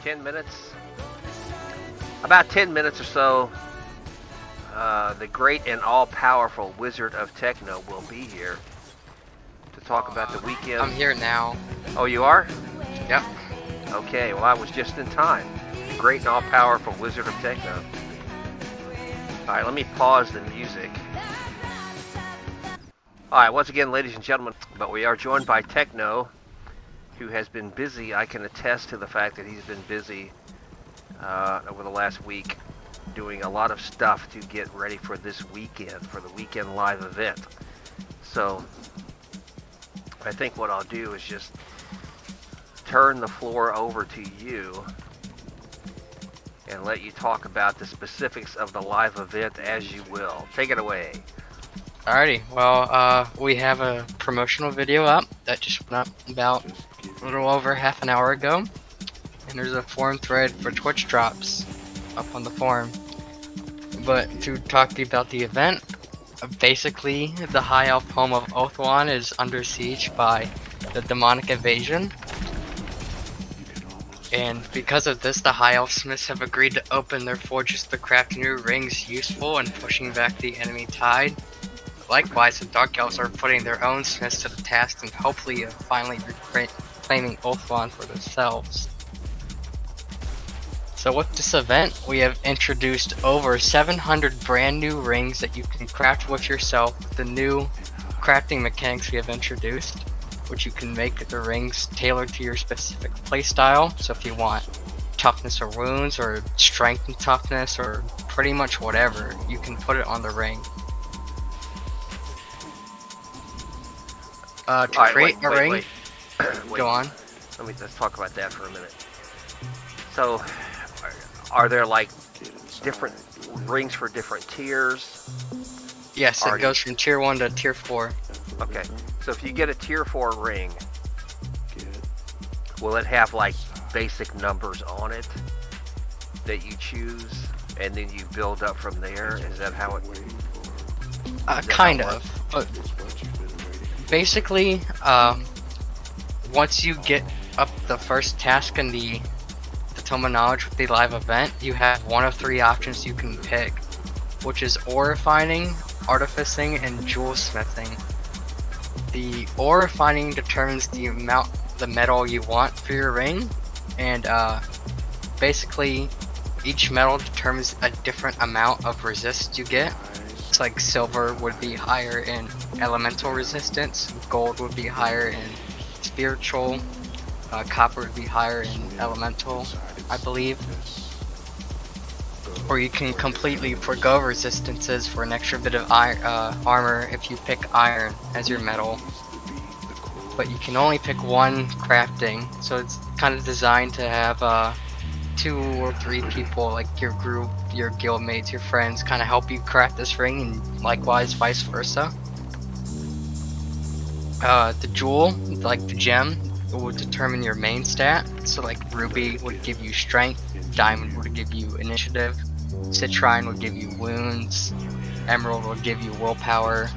10 minutes, about 10 minutes or so, the great and all-powerful Wizard of Techno will be here to talk about the weekend. I'm here now. Oh, you are? Yep. Okay, well I was just in time. The great and all-powerful Wizard of Techno. Alright, let me pause the music. Alright, once again, ladies and gentlemen, but we are joined by Techno, who has been busy. I can attest to the fact that he's been busy over the last week doing a lot of stuff to get ready for this weekend, for the weekend live event. So, I think what I'll do is just turn the floor over to you and let you talk about the specifics of the live event as you will. Take it away. Alrighty, well, we have a promotional video up that just went up about a little over half an hour ago. And there's a forum thread for Twitch drops up on the forum. But to talk to you about the event, basically the High Elf home of Oathwan is under siege by the demonic invasion. And because of this, the High Elf Smiths have agreed to open their forges to craft new rings useful in pushing back the enemy tide. Likewise, the Dark Elves are putting their own Smiths to the task and hopefully finally reclaiming Oathwan for themselves. So with this event, we have introduced over 700 brand new rings that you can craft with yourself with the new crafting mechanics we have introduced, which you can make the rings tailored to your specific playstyle. So if you want toughness or wounds, or strength and toughness, or pretty much whatever, you can put it on the ring. To create a ring, go on. Let's talk about that for a minute. So, are there like different rings for different tiers? Yes, it goes from tier 1 to tier 4. Okay, so if you get a tier 4 ring, will it have like basic numbers on it that you choose, and then you build up from there? Is that how it works? Kind of. But basically, once you get up the first task in the Tome of Knowledge with the live event, you have one of 3 options you can pick, which is ore refining, artificing, and jewel smithing. The ore refining determines the amount, the metal you want for your ring, and basically each metal determines a different amount of resist you get. It's like silver would be higher in elemental resistance, gold would be higher in spiritual, copper would be higher in elemental, I believe. Or you can completely forgo resistances for an extra bit of armor if you pick iron as your metal. But you can only pick one crafting, so it's kind of designed to have 2 or 3 people, like your group, your guild mates, your friends, kind of help you craft this ring, and likewise vice versa. The jewel, like the gem, would determine your main stat. So like ruby would give you strength, diamond would give you initiative, citrine would give you wounds, emerald would give you willpower,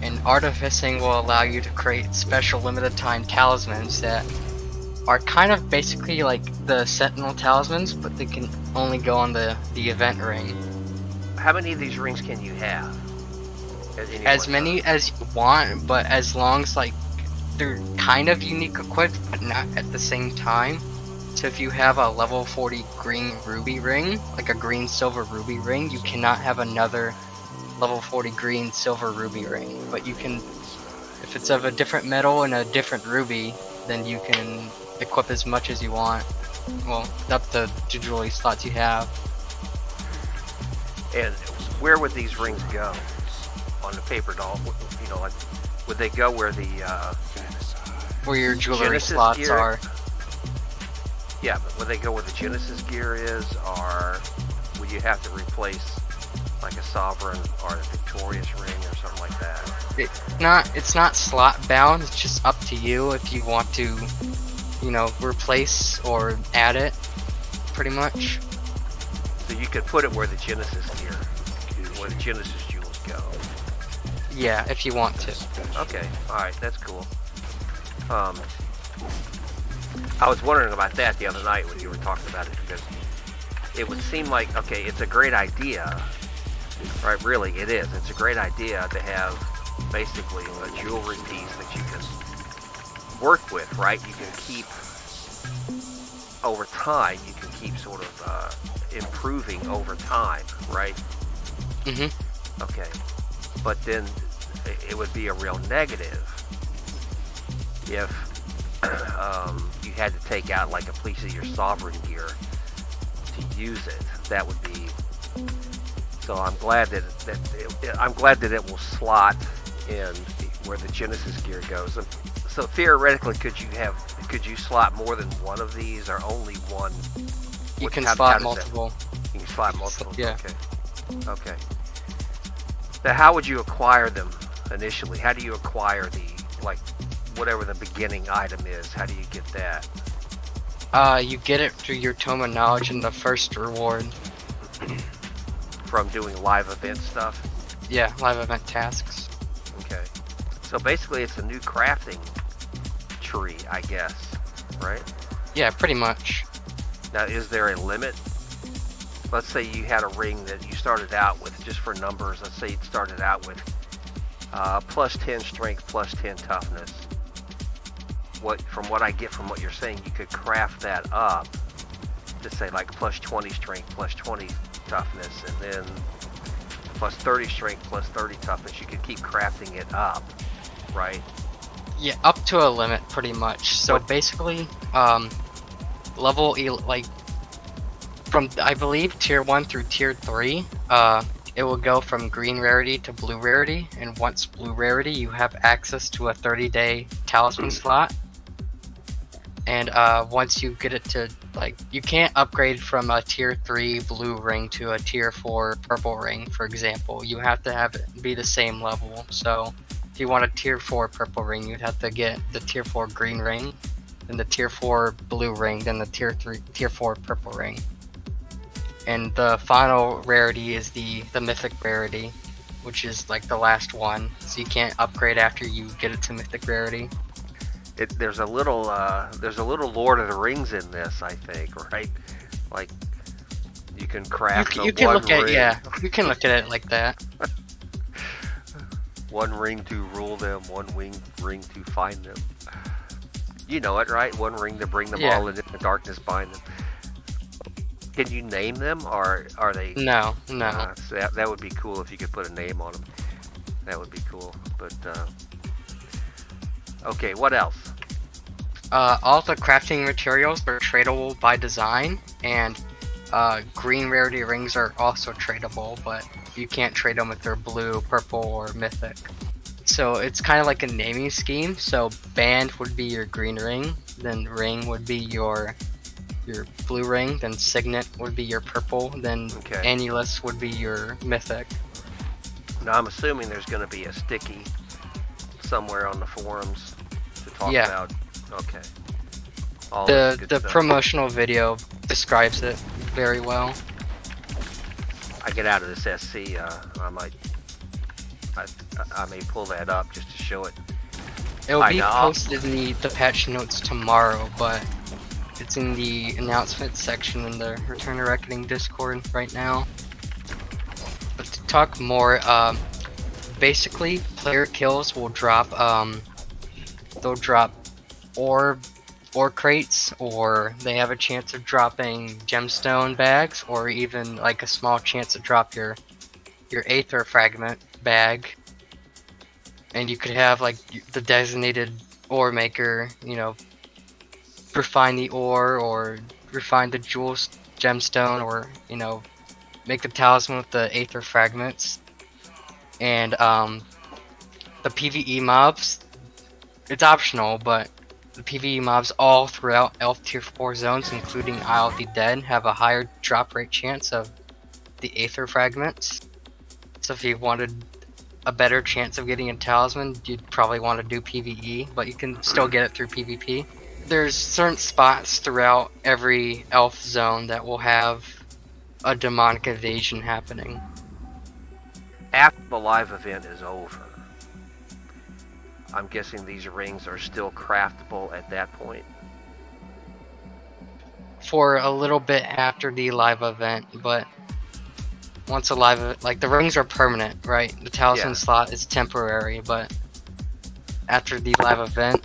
and artificing will allow you to create special limited time talismans that are kind of basically like the sentinel talismans, but they can only go on the event ring. How many of these rings can you have? As many as you want, but as long as like they're kind of unique equipped, but not at the same time. So if you have a level 40 green ruby ring, like a green silver ruby ring, you cannot have another level 40 green silver ruby ring. But you can, if it's of a different metal and a different ruby, then you can equip as much as you want. Well, up to the jewelry slots you have. And where would these rings go on the paper doll? You know, like, would they go where the where your jewelry Genesis slots gear are? Yeah, but would they go where the Genesis gear is, or would you have to replace like a Sovereign or a Victorious ring or something like that? It's not slot bound. It's just up to you if you want to, you know, replace or add it, pretty much. So you could put it where the Genesis gear, where the Genesis jewels go. Yeah, if you want to. Okay, alright, that's cool. I was wondering about that the other night when you were talking about it, because it would seem like, okay, it's a great idea, right? Really, it is. It's a great idea to have basically a jewelry piece that you can work with, right? You can keep, over time, you can keep sort of improving over time, right? Mm-hmm. Okay. But then it would be a real negative if you had to take out like a piece of your sovereign gear to use it. That would be. So I'm glad that I'm glad that it will slot in where the Genesis gear goes. And so theoretically, could you slot more than one of these, or only one? You can slot multiple. You can slot multiple. Yeah. Okay. Okay. Now, how would you acquire them initially? How do you acquire the, like, whatever the beginning item is? How do you get that? You get it through your Tome of Knowledge in the first reward. From doing live event stuff? Yeah, live event tasks. Okay. So basically it's a new crafting tree, I guess, right? Yeah, pretty much. Now, is there a limit? Let's say you had a ring that you started out with, just for numbers, let's say you started out with plus 10 strength, plus 10 toughness. From what I get from what you're saying, you could craft that up to say like plus 20 strength, plus 20 toughness, and then plus 30 strength, plus 30 toughness. You could keep crafting it up, right? Yeah, up to a limit, pretty much. So basically, like from, I believe, tier 1 through tier 3, it will go from green rarity to blue rarity, and once blue rarity, you have access to a 30-day talisman slot. And once you get it to, like, you can't upgrade from a tier 3 blue ring to a tier 4 purple ring, for example. You have to have it be the same level. So if you want a tier 4 purple ring, you'd have to get the tier 4 green ring, then the tier 4 blue ring, then the tier 4 purple ring. And the final rarity is the mythic rarity, which is like the last one. So you can't upgrade after you get it to mythic rarity. There's a little Lord of the Rings in this, I think, right? Like, you can craft you can look at, yeah, you can look at it like that. One ring to rule them, one ring to find them. You know it, right? One ring to bring them all into the darkness, bind them. Can you name them, or are they? No. So that would be cool if you could put a name on them. That would be cool. But okay, what else? All the crafting materials are tradable by design, and green rarity rings are also tradable, but you can't trade them if they're blue, purple, or mythic. So it's kind of like a naming scheme. So band would be your green ring, then ring would be your blue ring, then signet would be your purple, then annulus would be your mythic. Now I'm assuming there's going to be a sticky somewhere on the forums to talk about. Okay. The promotional video describes it very well. I get out of this SC, I may pull that up just to show it. It will be posted in the patch notes tomorrow, but it's in the announcements section in the Return to Reckoning Discord right now. But to talk more, basically player kills will drop, they'll drop ore crates, or they have a chance of dropping gemstone bags, or even like a small chance to drop your aether fragment bag. And you could have like the designated ore maker, you know, refine the ore, or refine the jewel gemstone, or, you know, make the talisman with the aether fragments. And the PvE mobs, it's optional, but the PvE mobs all throughout Elf Tier 4 zones, including Isle of the Dead, have a higher drop rate chance of the aether fragments. So if you wanted a better chance of getting a talisman, you'd probably want to do PvE, but you can still get it through PvP. There's certain spots throughout every elf zone that will have a demonic invasion happening. After the live event is over, I'm guessing these rings are still craftable at that point? for a little bit after the live event, but once a live, like the rings are permanent, right? The talisman slot is temporary, but after the live event,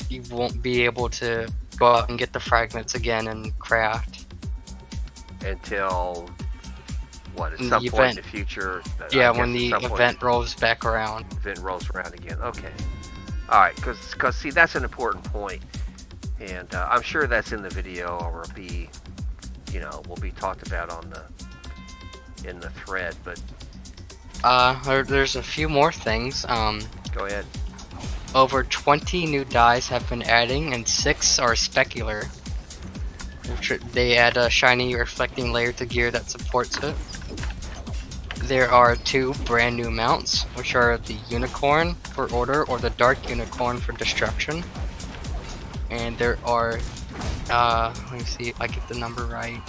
you won't be able to go out and get the fragments again and craft. Until what? At some point in the future? Yeah, when the event rolls back around. Event rolls around again. Okay. All right, because see, that's an important point, and I'm sure that's in the video, or will be, will be talked about in the thread. But there's a few more things. Go ahead. Over 20 new dyes have been adding, and 6 are specular. They add a shiny reflecting layer to gear that supports it. There are 2 brand new mounts, which are the Unicorn for Order or the Dark Unicorn for Destruction. And there are, let me see if I get the number right.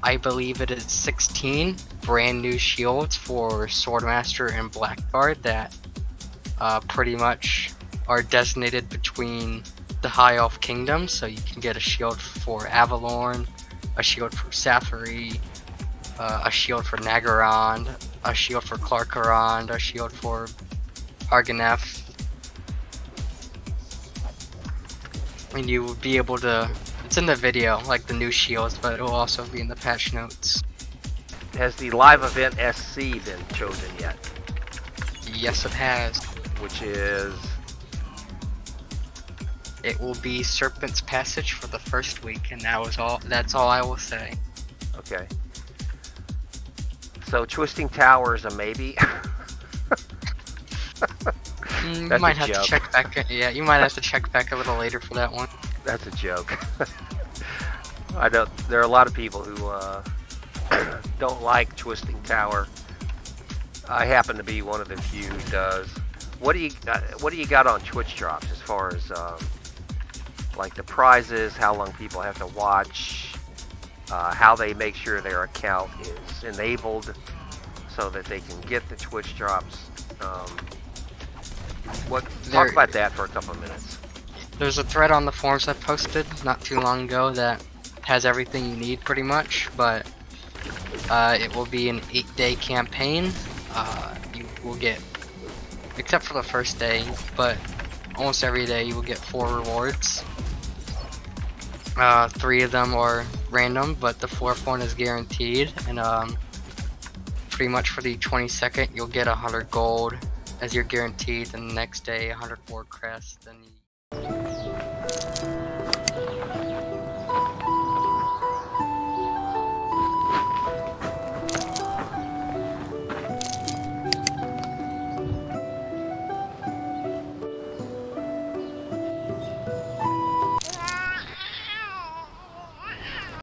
I believe it is 16 brand new shields for Swordmaster and Blackguard that pretty much are designated between the High Elf Kingdom, so you can get a shield for Avalorn, a shield for Safari, a shield for Nagaron, a shield for Clarkarond, a shield for Arganef. And you will be able to, it's in the video, like the new shields, but it will also be in the patch notes. Has the live event SC been chosen yet? Yes, it has. Which is? It will be Serpent's Passage for the first week, and that's all I will say. Okay. So Twisting Tower is a maybe? You might have to check back. Yeah, you might have to check back a little later for that one. That's a joke. I don't. There are a lot of people who don't like Twisting Tower. I happen to be one of the few who does. What do you got on Twitch drops as far as like the prizes, how long people have to watch, how they make sure their account is enabled so that they can get the Twitch drops? Talk about that for a couple of minutes. There's a thread on the forums I posted not too long ago that has everything you need pretty much, but it will be an 8-day campaign. You will get, except for the first day, but almost every day you will get 4 rewards. 3 of them are random, but the 4th one is guaranteed, and pretty much for the 22nd you'll get 100 gold as you're guaranteed, and the next day 100 war crest, and